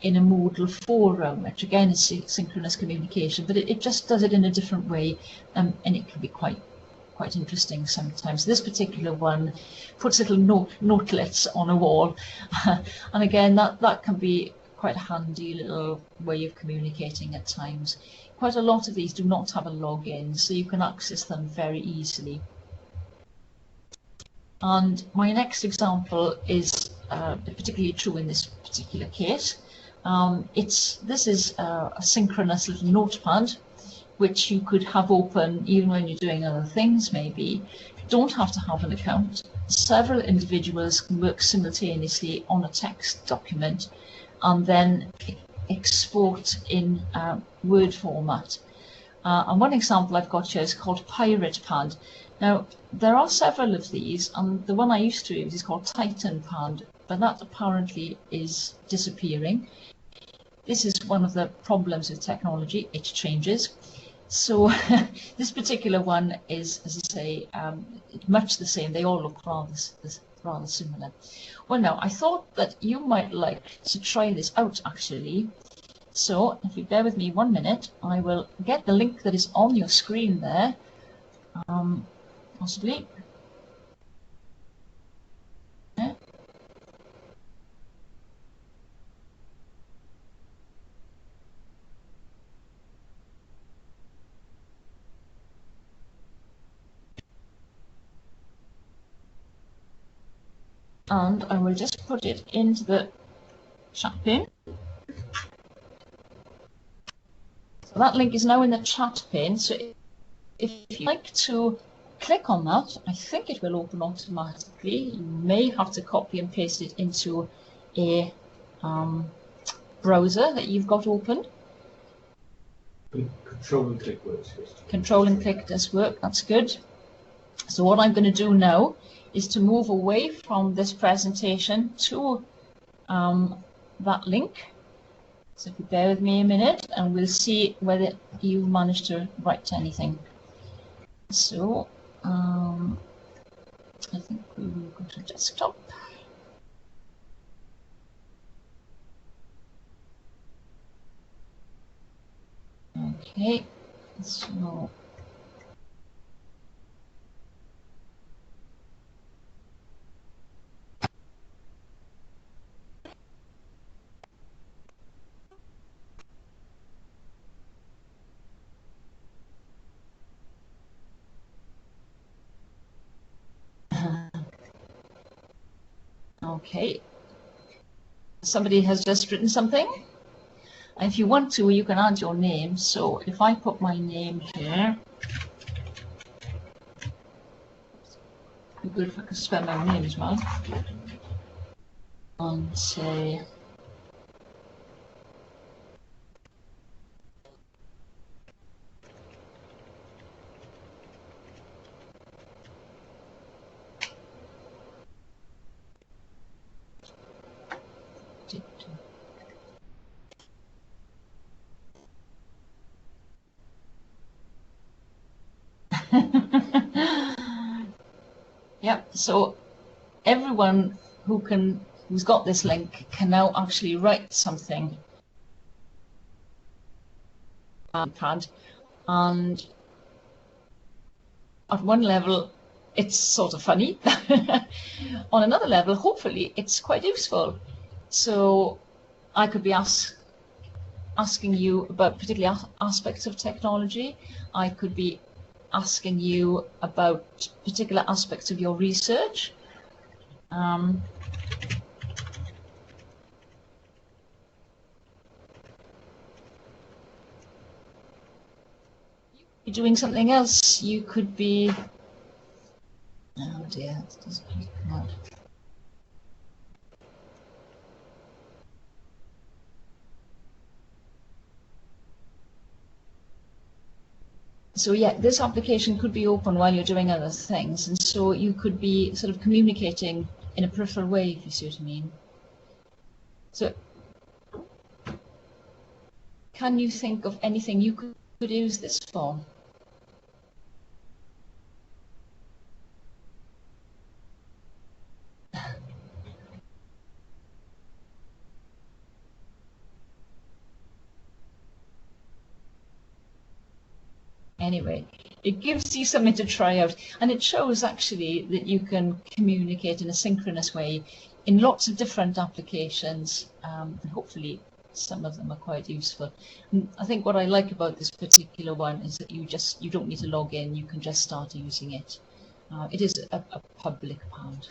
A: in a Moodle forum, which again is synchronous communication, but it just does it in a different way, and it can be quite interesting sometimes. This particular one puts little notelets on a wall, and again, that can be quite a handy little way of communicating at times. Quite a lot of these do not have a login, so you can access them very easily. And my next example is particularly true in this particular case. This is a synchronous little notepad which you could have open even when you're doing other things, maybe. You don't have to have an account. Several individuals can work simultaneously on a text document and then export in Word format. And one example I've got here is called PiratePad. Now, there are several of these, and the one I used to use is called TitanPad, but that apparently is disappearing. This is one of the problems with technology, it changes. So this particular one is, as I say, much the same. They all look rather similar. Well, now, I thought that you might like to try this out, actually. So if you bear with me 1 minute, I will get the link that is on your screen there, possibly. Yeah. And I will just put it into the chat bin. that link is now in the chat pane. So if you like to click on that, I think it will open automatically. You may have to copy and paste it into a browser that you've got open.
C: Control and click works.
A: Control and click does work, that's good. So what I'm going to do now is to move away from this presentation to that link. So if you bear with me a minute and we'll see whether you managed to write anything. So I think we will go to desktop. Okay, so okay, somebody has just written something. And if you want to, you can add your name. So if I put my name here, it'd be good if I could spell my name as well. And say, yep, so everyone who's got this link can now actually write something on iPad, and at one level it's sort of funny. On another level, hopefully it's quite useful. So I could be asking you about particular aspects of technology. I could be asking you about particular aspects of your research. You're doing something else. You could be, oh dear, it doesn't come out. So yeah, this application could be open while you're doing other things, and so you could be sort of communicating in a peripheral way, if you see what I mean. So can you think of anything you could use this for? Anyway, it gives you something to try out, and it shows actually that you can communicate in a synchronous way in lots of different applications, and hopefully some of them are quite useful. And I think what I like about this particular one is that you don't need to log in, you can just start using it. It is a public part.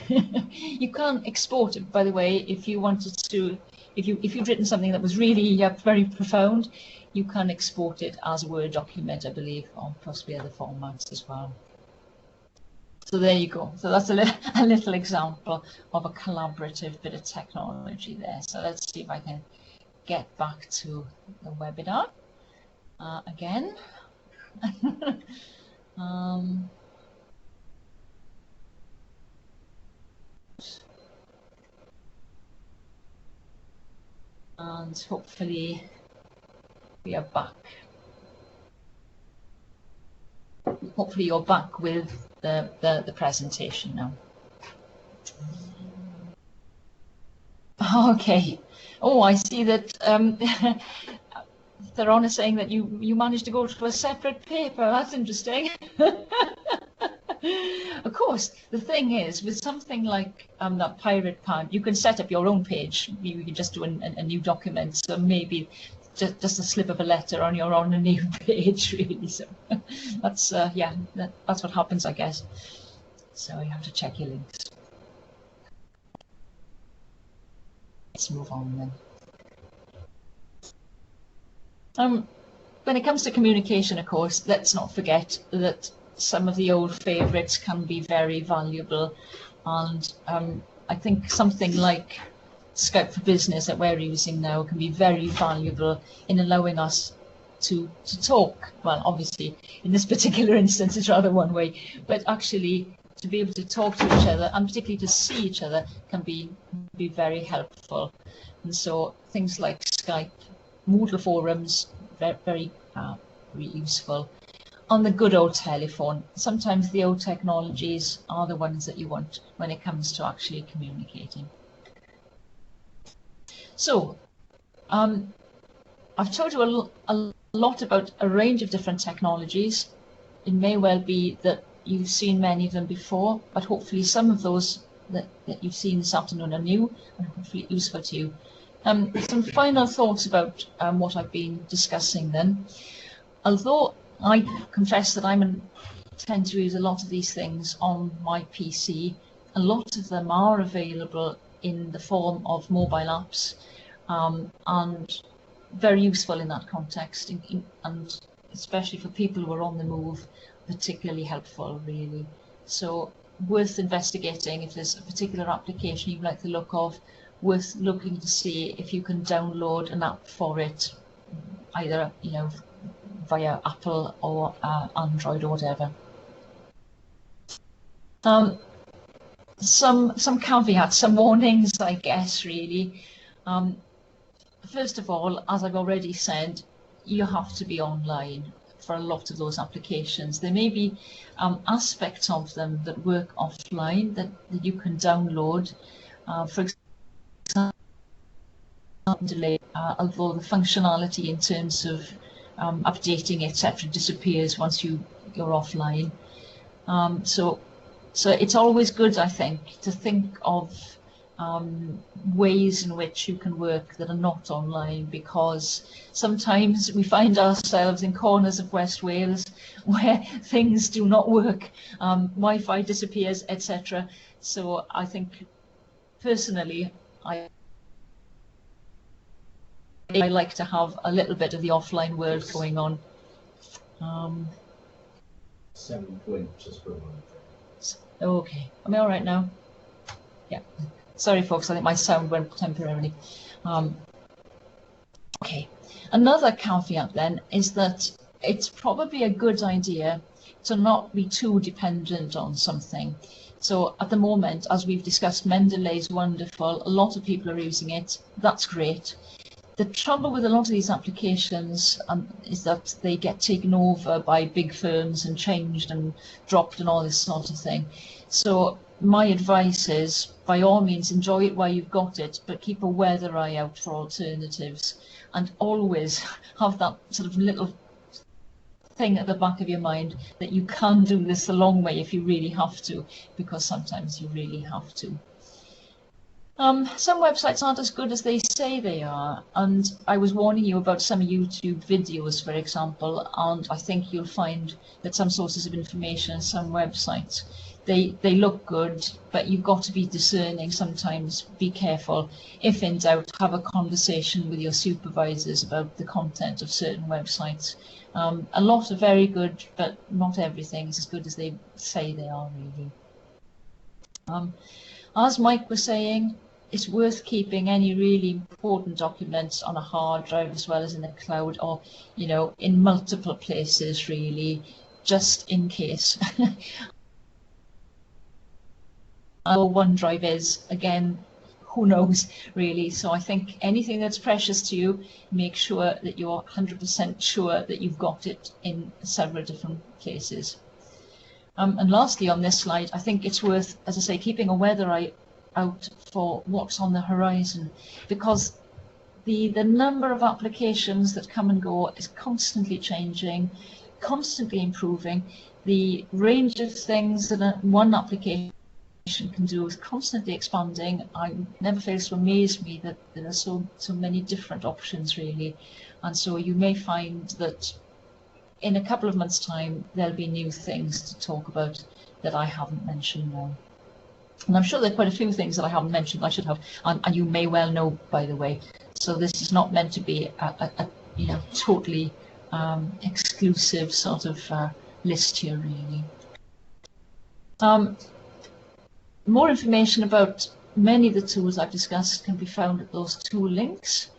A: You can export it, by the way, if you wanted to. If you've written something that was really very profound, you can export it as a Word document, I believe, or possibly other formats as well. So there you go. So that's a little example of a collaborative bit of technology there. So let's see if I can get back to the webinar again. And hopefully we are back. Hopefully you're back with the presentation now. Okay. Oh, I see that Theron is saying that you managed to go to a separate paper. That's interesting. Of course, the thing is, with something like that Pirate Pan, you can set up your own page. You can just do a new document. So maybe just a slip of a letter on your own, a new page, really. So that's yeah, that's what happens, I guess. So you have to check your links. Let's move on then. When it comes to communication, of course, let's not forget that some of the old favourites can be very valuable, and I think something like Skype for Business that we're using now can be very valuable in allowing us to talk. Well, obviously, in this particular instance, it's rather one way, but actually to be able to talk to each other and particularly to see each other can be very helpful. And so things like Skype, Moodle forums, very useful. On the good old telephone, sometimes the old technologies are the ones that you want when it comes to actually communicating. So, I've told you a lot about a range of different technologies. It may well be that you've seen many of them before, but hopefully some of those that you've seen this afternoon are new and hopefully useful to you. Some final thoughts about what I've been discussing then. Although I confess that I tend to use a lot of these things on my PC, a lot of them are available in the form of mobile apps, and very useful in that context, and especially for people who are on the move, particularly helpful, really. So worth investigating if there's a particular application you like the look of, worth looking to see if you can download an app for it, either via Apple or Android or whatever. Some caveats, some warnings, I guess, really. First of all, as I've already said, you have to be online for a lot of those applications. There may be aspects of them that work offline that you can download. For example, although the functionality in terms of updating, etc., disappears once you're offline. So it's always good, I think, to think of ways in which you can work that are not online, because sometimes we find ourselves in corners of West Wales where things do not work, Wi-Fi disappears, etc. So I think personally I like to have a little bit of the offline world going on.
C: 7 points just for a moment.
A: Okay, am I all right now? Yeah. Sorry, folks, I think my sound went temporarily. Okay. Another caveat then is that it's probably a good idea to not be too dependent on something. So at the moment, as we've discussed, Mendeley is wonderful. A lot of people are using it. That's great. The trouble with a lot of these applications is that they get taken over by big firms and changed and dropped and all this sort of thing. So my advice is, by all means, enjoy it while you've got it, but keep a weather eye out for alternatives, and always have that sort of little thing at the back of your mind that you can do this the long way if you really have to, because sometimes you really have to. Some websites aren't as good as they say they are, and I was warning you about some YouTube videos, for example, and I think you'll find that some sources of information, some websites, they look good, but you've got to be discerning sometimes. Be careful. If in doubt, have a conversation with your supervisors about the content of certain websites. A lot are very good, but not everything is as good as they say they are, really. As Mike was saying, it's worth keeping any really important documents on a hard drive as well as in the cloud, or in multiple places, really, just in case. Or OneDrive is, again, who knows, really. So I think anything that's precious to you, make sure that you're 100% sure that you've got it in several different places. And lastly, on this slide, I think it's worth, as I say, keeping a weather eye out for what's on the horizon, because the number of applications that come and go is constantly changing, constantly improving. The range of things that one application can do is constantly expanding. I never fails to amaze me that there are so many different options, really, and so you may find that in a couple of months' time there'll be new things to talk about that I haven't mentioned now. And I'm sure there are quite a few things that I haven't mentioned I should have, and you may well know, by the way. So this is not meant to be a totally exclusive sort of list here, really. More information about many of the tools I've discussed can be found at those two links,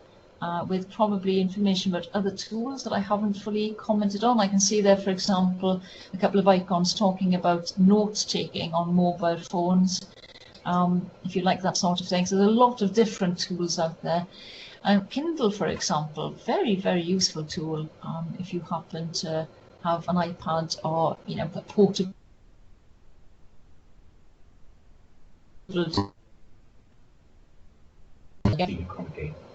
A: with probably information about other tools that I haven't fully commented on. I can see there, for example, a couple of icons talking about note-taking on mobile phones, if you like that sort of thing. So there's a lot of different tools out there. And Kindle, for example, very, very useful tool if you happen to have an iPad or, a portable.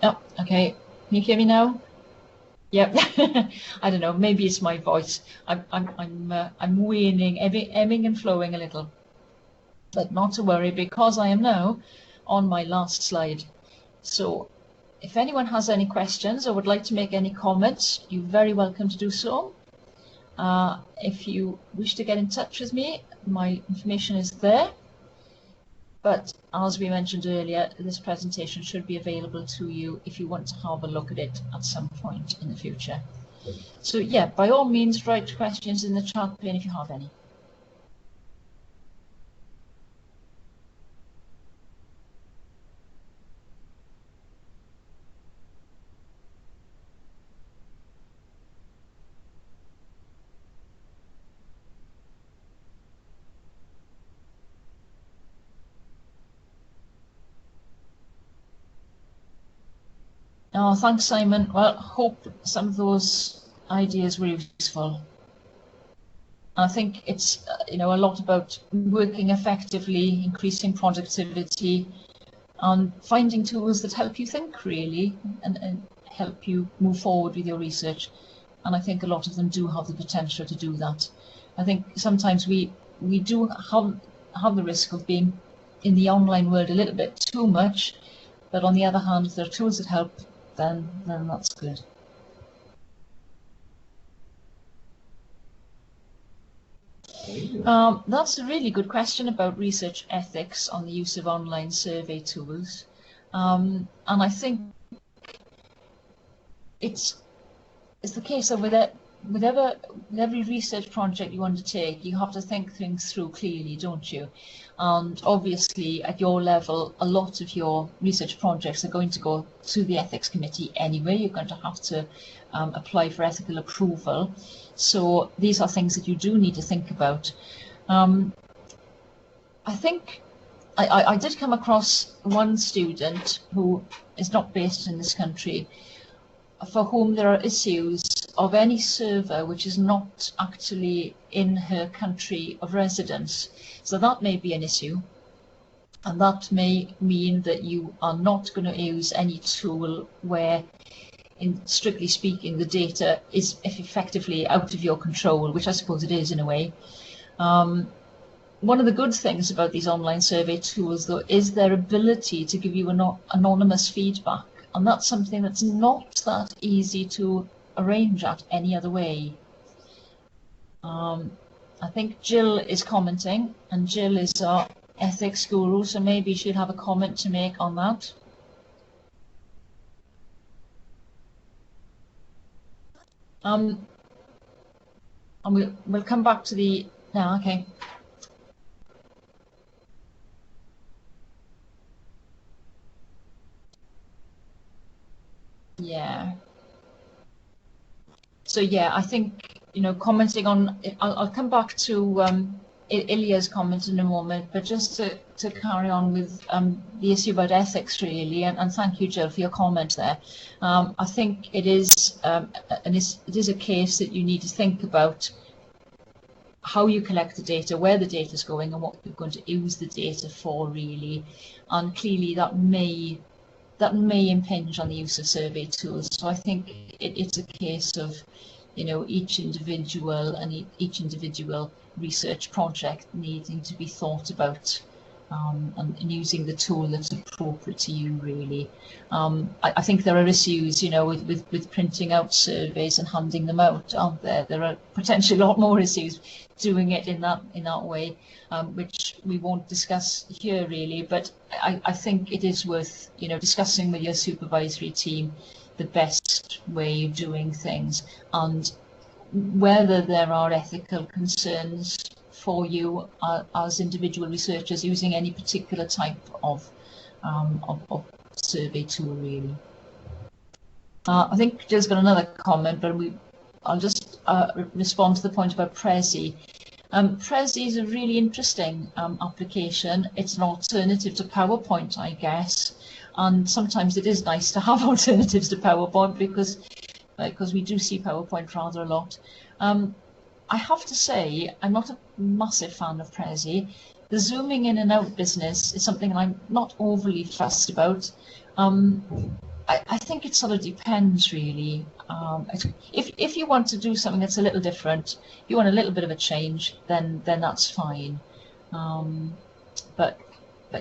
A: Oh, okay. Can you hear me now? Yep. I don't know. Maybe it's my voice. I'm waning, ebbing and flowing a little, but not to worry, because I am now on my last slide. So, if anyone has any questions or would like to make any comments, you're very welcome to do so. If you wish to get in touch with me, my information is there. But as we mentioned earlier, this presentation should be available to you if you want to have a look at it at some point in the future. So yeah, by all means, write questions in the chat pane if you have any. Oh, thanks, Simon. Well, hope some of those ideas were useful. I think it's a lot about working effectively, increasing productivity, and finding tools that help you think, really, and help you move forward with your research. And I think a lot of them do have the potential to do that. I think sometimes we do have the risk of being in the online world a little bit too much, but on the other hand, if there are tools that help, then that's good. That's a really good question about research ethics on the use of online survey tools. And I think it's the case that with every research project you undertake, you have to think things through clearly, don't you? And obviously, at your level, a lot of your research projects are going to go to the ethics committee anyway. You're going to have to apply for ethical approval. So these are things that you do need to think about. I think I did come across one student who is not based in this country, for whom there are issues of any server which is not actually in her country of residence. So that may be an issue, and that may mean that you are not going to use any tool where, strictly speaking, the data is effectively out of your control, which I suppose it is in a way. One of the good things about these online survey tools, though, is their ability to give you anonymous feedback, and that's something that's not that easy to arrange at any other way. I think Jill is commenting, and Jill is our ethics guru, so maybe she'll have a comment to make on that. And we'll come back to the okay. Yeah. So yeah, I think, commenting on, I'll come back to Ilya's comment in a moment, but just to carry on with the issue about ethics, really, and thank you, Jill, for your comment there. I think it is a case that you need to think about how you collect the data, where the data is going, and what you're going to use the data for, really. And clearly that may impinge on the use of survey tools. So I think it's a case of, each individual and each individual research project needing to be thought about, and using the tool that's appropriate to you, really. I think there are issues, with printing out surveys and handing them out, aren't there? There are potentially a lot more issues doing it in that way, which we won't discuss here, really. But I think it is worth, discussing with your supervisory team the best way of doing things, and whether there are ethical concerns for you as individual researchers using any particular type of survey tool, really. I think Jill's got another comment, but I'll just respond to the point about Prezi. Prezi is a really interesting application. It's an alternative to PowerPoint, I guess, and sometimes it is nice to have alternatives to PowerPoint because we do see PowerPoint rather a lot. I have to say, I'm not a massive fan of Prezi. The zooming in and out business is something I'm not overly fussed about. I think it sort of depends, really. If you want to do something that's a little different, you want a little bit of a change, then that's fine. But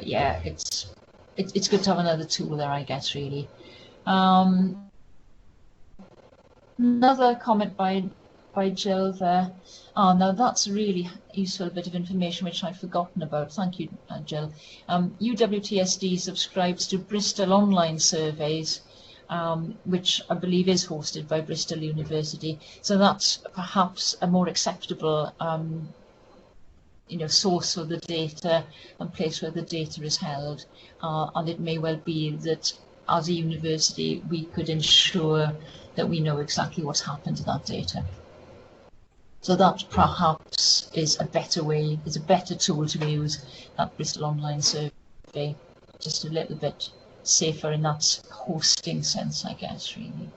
A: yeah, it's good to have another tool there, I guess, really. Another comment by Jill there. Oh, now that's a really useful bit of information which I'd forgotten about. Thank you, Jill. UWTSD subscribes to Bristol Online Surveys, which I believe is hosted by Bristol University. So that's perhaps a more acceptable source for the data and place where the data is held. And it may well be that as a university we could ensure that we know exactly what's happened to that data. So that perhaps is a better way, is a better tool to use, that Bristol Online Survey, just a little bit safer in that hosting sense, I guess, really.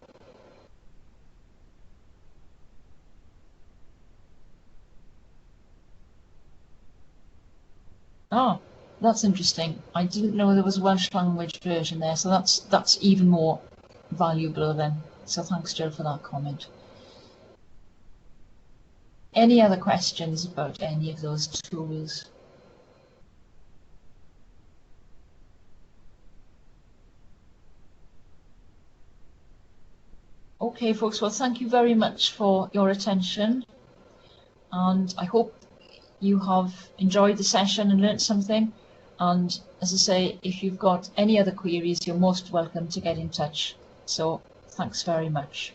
A: Oh, that's interesting. I didn't know there was a Welsh language version there, so that's even more valuable then. So thanks, Jill, for that comment. Any other questions about any of those tools? Okay, folks, well, thank you very much for your attention, and I hope you have enjoyed the session and learnt something. And as I say, if you've got any other queries, you're most welcome to get in touch. So thanks very much.